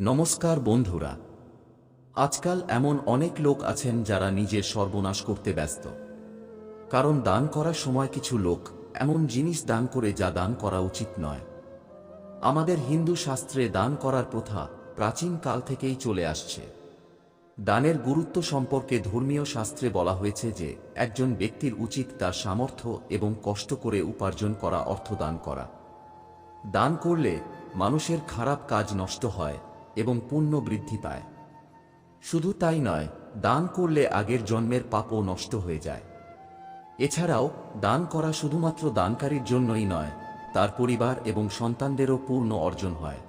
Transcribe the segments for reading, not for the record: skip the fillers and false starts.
নমস্কার বন্ধুরা। আজকাল এমন অনেক লোক আছেন যারা নিজের সর্বনাশ করতে ব্যস্ত। কারণ দান করার সময় কিছু লোক এমন জিনিস দান করে যা দান করা উচিত নয়। আমাদের হিন্দু শাস্ত্রে দান করার প্রথা প্রাচীন কাল থেকেই চলে আসছে। দানের গুরুত্ব সম্পর্কে ধর্মীয় শাস্ত্রে বলা হয়েছে যে একজন ব্যক্তির উচিত তার সামর্থ্য এবং কষ্ট করে উপার্জন করা অর্থ দান করা। দান করলে মানুষের খারাপ কাজ নষ্ট হয় এবং পুণ্য বৃদ্ধি পায়। শুধু তাই নয়, দান করলে আগের জন্মের পাপও নষ্ট হয়ে যায়। এছাড়াও দান করা শুধুমাত্র দানকারীর জন্যই নয়, তার পরিবার এবং সন্তানদেরও পূর্ণ অর্জন হয়।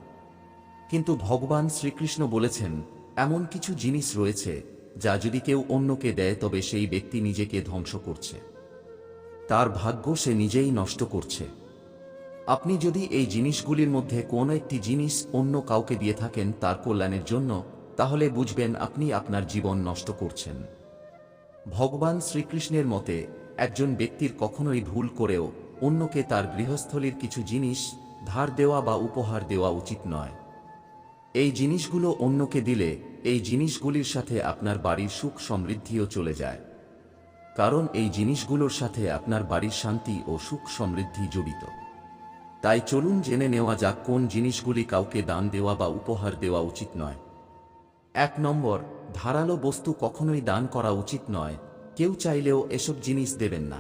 কিন্তু ভগবান শ্রীকৃষ্ণ বলেছেন, এমন কিছু জিনিস রয়েছে যা যদি কেউ অন্যকে দেয় তবে সেই ব্যক্তি নিজেকে ধ্বংস করছে, তার ভাগ্য সে নিজেই নষ্ট করছে। আপনি যদি এই জিনিসগুলির মধ্যে কোনো একটি জিনিস অন্য কাউকে দিয়ে থাকেন তার কল্যাণের জন্য, তাহলে বুঝবেন আপনি আপনার জীবন নষ্ট করছেন। ভগবান শ্রীকৃষ্ণের মতে একজন ব্যক্তির কখনোই ভুল করেও অন্যকে তার গৃহস্থলীর কিছু জিনিস ধার দেওয়া বা উপহার দেওয়া উচিত নয়। এই জিনিসগুলো অন্যকে দিলে এই জিনিসগুলির সাথে আপনার বাড়ির সুখ সমৃদ্ধিও চলে যায়, কারণ এই জিনিসগুলোর সাথে আপনার বাড়ির শান্তি ও সুখ সমৃদ্ধি জড়িত। তাই চলুন জেনে নেওয়া যাক কোন জিনিসগুলি কাউকে দান দেওয়া বা উপহার দেওয়া উচিত নয়। 1 নম্বর, ধারালো বস্তু কখনোই দান করা উচিত নয়। কেউ চাইলেও এসব জিনিস দেবেন না।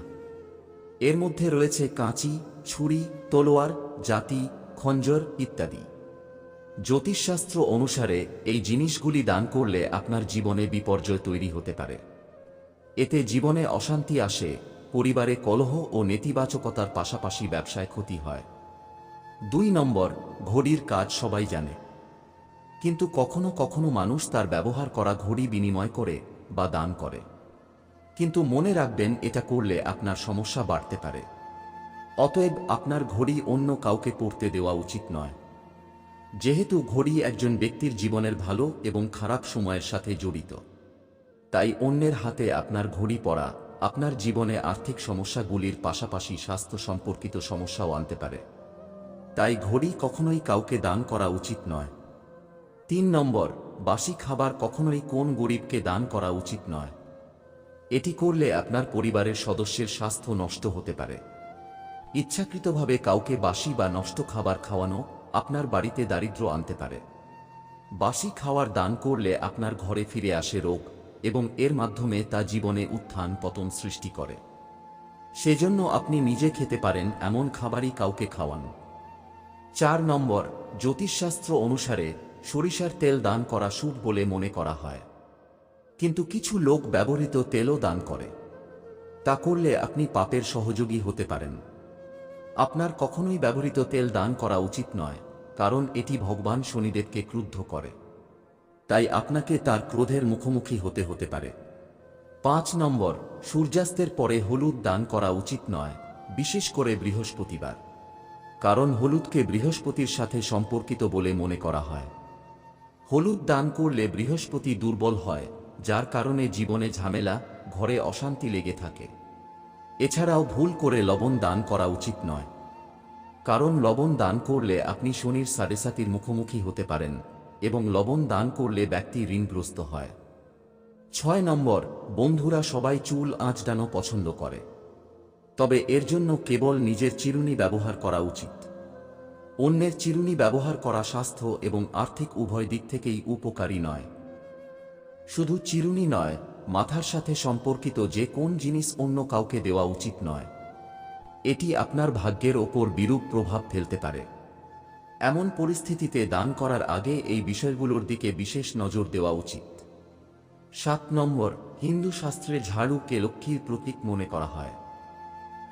এর মধ্যে রয়েছে কাঁচি, ছুরি, তলোয়ার, জাতি, খঞ্জর ইত্যাদি। জ্যোতিষশাস্ত্র অনুসারে এই জিনিসগুলি দান করলে আপনার জীবনে বিপর্যয় তৈরি হতে পারে। এতে জীবনে অশান্তি আসে, পরিবারে কলহ ও নেতিবাচকতার পাশাপাশি ব্যবসায় ক্ষতি হয়। 2 নম্বর, ঘড়ির কাজ সবাই জানে, কিন্তু কখনো কখনো মানুষ তার ব্যবহার করা ঘড়ি বিনিময় করে বা দান করে। কিন্তু মনে রাখবেন, এটা করলে আপনার সমস্যা বাড়তে পারে। অতএব আপনার ঘড়ি অন্য কাউকে পরতে দেওয়া উচিত নয়। যেহেতু ঘড়ি একজন ব্যক্তির জীবনের ভালো এবং খারাপ সময়ের সাথে জড়িত, তাই অন্যের হাতে আপনার ঘড়ি পরা আপনার জীবনে আর্থিক সমস্যাগুলির পাশাপাশি স্বাস্থ্য সম্পর্কিত সমস্যাও আনতে পারে। তাই ঘড়ি কখনোই কাউকে দান করা উচিত নয়। 3 নম্বর, বাসি খাবার কখনোই কোন গরিবকে দান করা উচিত নয়। এটি করলে আপনার পরিবারের সদস্যের স্বাস্থ্য নষ্ট হতে পারে। ইচ্ছাকৃতভাবে কাউকে বাসি বা নষ্ট খাবার খাওয়ানো আপনার বাড়িতে দারিদ্র্য আনতে পারে। বাসি খাওয়ার দান করলে আপনার ঘরে ফিরে আসে রোগ এবং এর মাধ্যমে তা জীবনে উত্থান পতন সৃষ্টি করে। সেজন্য আপনি নিজে খেতে পারেন এমন খাবারই কাউকে খাওয়ান। 4 নম্বর, জ্যোতিষশাস্ত্র অনুসারে সরিষার তেল দান করা শুভ বলে মনে করা হয়, কিন্তু কিছু লোক ব্যবহৃত তেলও দান করে। তা করলে আপনি পাপের সহযোগী হতে পারেন। আপনার কখনোই ব্যবহৃত তেল দান করা উচিত নয়, কারণ এটি ভগবান শনিদেবকে ক্রুদ্ধ করে। তাই আপনাকে তার ক্রোধের মুখোমুখি হতে পারে। 5 নম্বর, সূর্যাস্তের পরে হলুদ দান করা উচিত নয়, বিশেষ করে বৃহস্পতিবার, কারণ হলুদকে বৃহস্পতির সাথে সম্পর্কিত বলে মনে করা হয়। হলুদ দান করলে বৃহস্পতি দুর্বল হয়, যার কারণে জীবনে ঝামেলা, ঘরে অশান্তি লেগে থাকে। এছাড়াও ভুল করে লবণ দান করা উচিত নয়, কারণ লবণ দান করলে আপনি শনির সাড়েসাতির মুখোমুখি হতে পারেন এবং লবণ দান করলে ব্যক্তি ঋণগ্রস্ত হয়। 6 নম্বর, বন্ধুরা সবাই চুল আঁচড়ানো পছন্দ করে, তবে এর জন্য কেবল নিজের চিরুনি ব্যবহার করা উচিত। অন্যের চিরুনি ব্যবহার করা স্বাস্থ্য এবং আর্থিক উভয় দিক থেকেই উপকারী নয়। শুধু চিরুনি নয়, মাথার সাথে সম্পর্কিত যে কোন জিনিস অন্য কাউকে দেওয়া উচিত নয়। এটি আপনার ভাগ্যের ওপর বিরূপ প্রভাব ফেলতে পারে। এমন পরিস্থিতিতে দান করার আগে এই বিষয়গুলোর দিকে বিশেষ নজর দেওয়া উচিত। 7 নম্বর, হিন্দু শাস্ত্রে ঝাড়ুকে লক্ষ্মীর প্রতীক মনে করা হয়।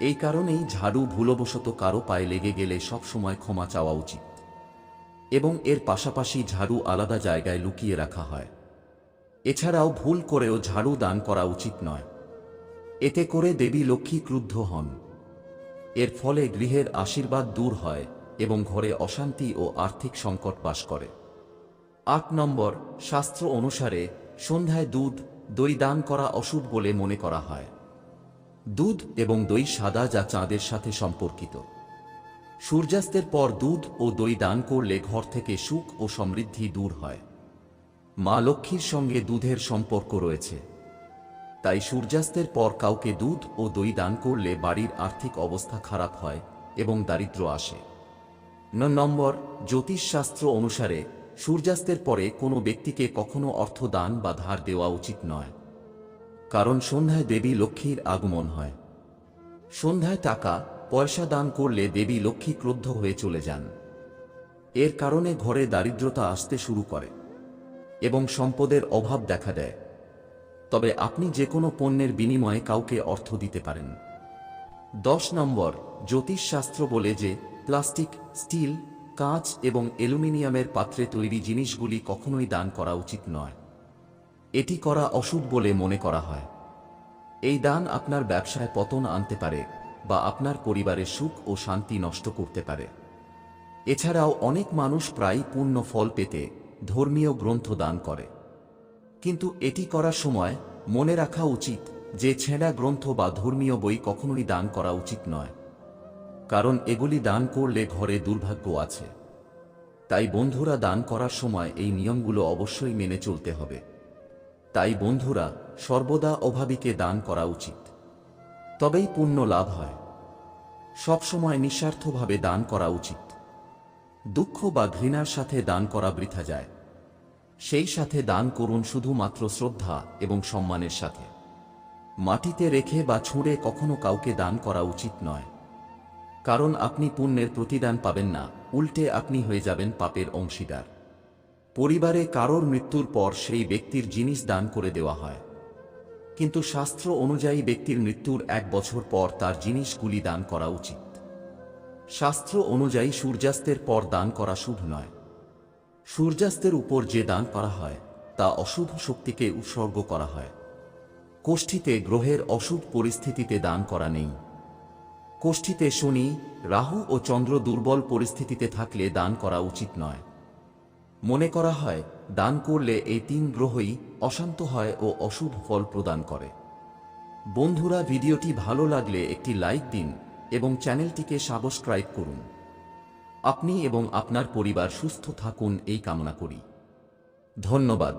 এই কারণেই ঝাড়ু ভুলবশত কারো পায়ে লেগে গেলে সবসময় ক্ষমা চাওয়া উচিত এবং এর পাশাপাশি ঝাড়ু আলাদা জায়গায় লুকিয়ে রাখা হয়। এছাড়াও ভুল করেও ঝাড়ু দান করা উচিত নয়। এতে করে দেবী লক্ষ্মী ক্রুদ্ধ হন। এর ফলে গৃহের আশীর্বাদ দূর হয় এবং ঘরে অশান্তি ও আর্থিক সংকট বাস করে। 8 নম্বর, শাস্ত্র অনুসারে সন্ধ্যায় দুধ, দই দান করা অশুভ বলে মনে করা হয়। দুধ এবং দই সাদা, যা চাঁদের সাথে সম্পর্কিত। সূর্যাস্তের পর দুধ ও দই দান করলে ঘর থেকে সুখ ও সমৃদ্ধি দূর হয়। মা লক্ষ্মীর সঙ্গে দুধের সম্পর্ক রয়েছে, তাই সূর্যাস্তের পর কাউকে দুধ ও দই দান করলে বাড়ির আর্থিক অবস্থা খারাপ হয় এবং দারিদ্র্য আসে। 9 নম্বর, জ্যোতিষশাস্ত্র অনুসারে সূর্যাস্তের পরে কোনো ব্যক্তিকে কখনো অর্থ দান বা ধার দেওয়া উচিত নয়, কারণ সন্ধ্যায় দেবী লক্ষ্মীর আগমন হয়। সন্ধ্যায় টাকা পয়সা দান করলে দেবী লক্ষ্মী ক্রুদ্ধ হয়ে চলে যান। এর কারণে ঘরে দারিদ্রতা আসতে শুরু করে এবং সম্পদের অভাব দেখা দেয়। তবে আপনি যে কোনো পণ্যের বিনিময়ে কাউকে অর্থ দিতে পারেন। 10 নম্বর, জ্যোতিষশাস্ত্র বলে যে প্লাস্টিক, স্টিল, কাঁচ এবং অ্যালুমিনিয়ামের পাত্রে তৈরি জিনিসগুলি কখনোই দান করা উচিত নয়। এটি করা অশুভ বলে মনে করা হয়। এই দান আপনার ব্যবসায় পতন আনতে পারে বা আপনার পরিবারের সুখ ও শান্তি নষ্ট করতে পারে। এছাড়াও অনেক মানুষ প্রায়ই পূর্ণ ফল পেতে ধর্মীয় গ্রন্থ দান করে, কিন্তু এটি করার সময় মনে রাখা উচিত যে ছেঁড়া গ্রন্থ বা ধর্মীয় বই কখনোই দান করা উচিত নয়, কারণ এগুলি দান করলে ঘরে দুর্ভাগ্য আছে। তাই বন্ধুরা, দান করার সময় এই নিয়মগুলো অবশ্যই মেনে চলতে হবে। তাই বন্ধুরা, সর্বদা অভাবীকে দান করা উচিত, তবেই পুণ্য লাভ হয়। সবসময় নিঃস্বার্থভাবে দান করা উচিত। দুঃখ বা ঘৃণার সাথে দান করা বৃথা যায়। সেই সাথে দান করুন শুধুমাত্র শ্রদ্ধা এবং সম্মানের সাথে। মাটিতে রেখে বা ছুঁড়ে কখনো কাউকে দান করা উচিত নয়, কারণ আপনি পুণ্যের প্রতিদান পাবেন না, উল্টে আপনি হয়ে যাবেন পাপের অংশীদার। পরিবারে কারোর মৃত্যুর পর সেই ব্যক্তির জিনিস দান করে দেওয়া হয়, কিন্তু শাস্ত্র অনুযায়ী ব্যক্তির মৃত্যুর 1 বছর পর তার জিনিসগুলি দান করা উচিত। শাস্ত্র অনুযায়ী সূর্যাস্তের পর দান করা শুভ নয়। সূর্যাস্তের উপর যে দান করা হয় তা অশুভ শক্তিকে উৎসর্গ করা হয়। কোষ্ঠীতে গ্রহের অশুভ পরিস্থিতিতে দান করা নেই। কোষ্ঠীতে শনি, রাহু ও চন্দ্র দুর্বল পরিস্থিতিতে থাকলে দান করা উচিত নয়। মনে করা হয় দান করলে এই 3 গ্রহই অশান্ত হয় ও অশুভ ফল প্রদান করে। বন্ধুরা, ভিডিওটি ভালো লাগলে একটি লাইক দিন এবং চ্যানেলটিকে সাবস্ক্রাইব করুন। আপনি এবং আপনার পরিবার সুস্থ থাকুন এই কামনা করি। ধন্যবাদ।